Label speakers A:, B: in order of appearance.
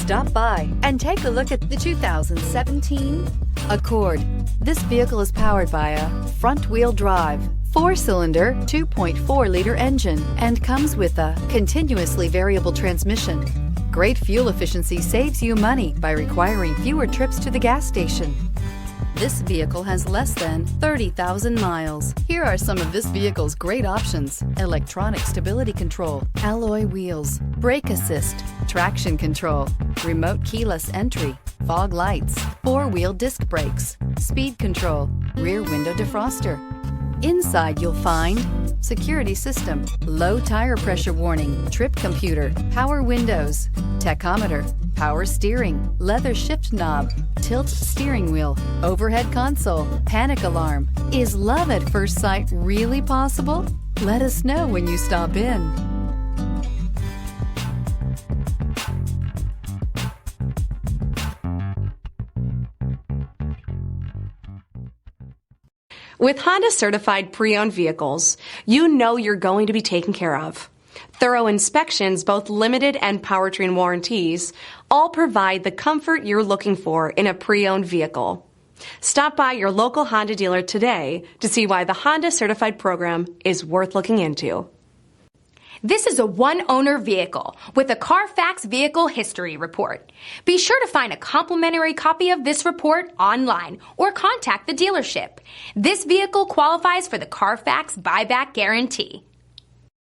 A: Stop by and take a look at the 2017 Accord. This vehicle is powered by a front-wheel drive, 4-cylinder, 2.4-liter engine and comes with a continuously variable transmission. Great fuel efficiency saves you money by requiring fewer trips to the gas station. This vehicle has less than 30,000 miles. Here are some of this vehicle's great options: electronic stability control, alloy wheels, brake assist, traction control, remote keyless entry, fog lights, 4-wheel disc brakes, speed control, rear window defroster. Inside you'll find security system, low tire pressure warning, trip computer, power windows, tachometer, power steering, leather shift knob, tilt steering wheel, overhead console, panic alarm. Is love at first sight really possible? Let us know when you stop in.
B: With Honda certified pre-owned vehicles, you know you're going to be taken care of. Thorough inspections, both limited and powertrain warranties, all provide the comfort you're looking for in a pre-owned vehicle. Stop by your local Honda dealer today to see why the Honda certified program is worth looking into.
C: This is a one-owner vehicle with a Carfax Vehicle History Report. Be sure to find a complimentary copy of this report online or contact the dealership. This vehicle qualifies for the Carfax Buyback Guarantee.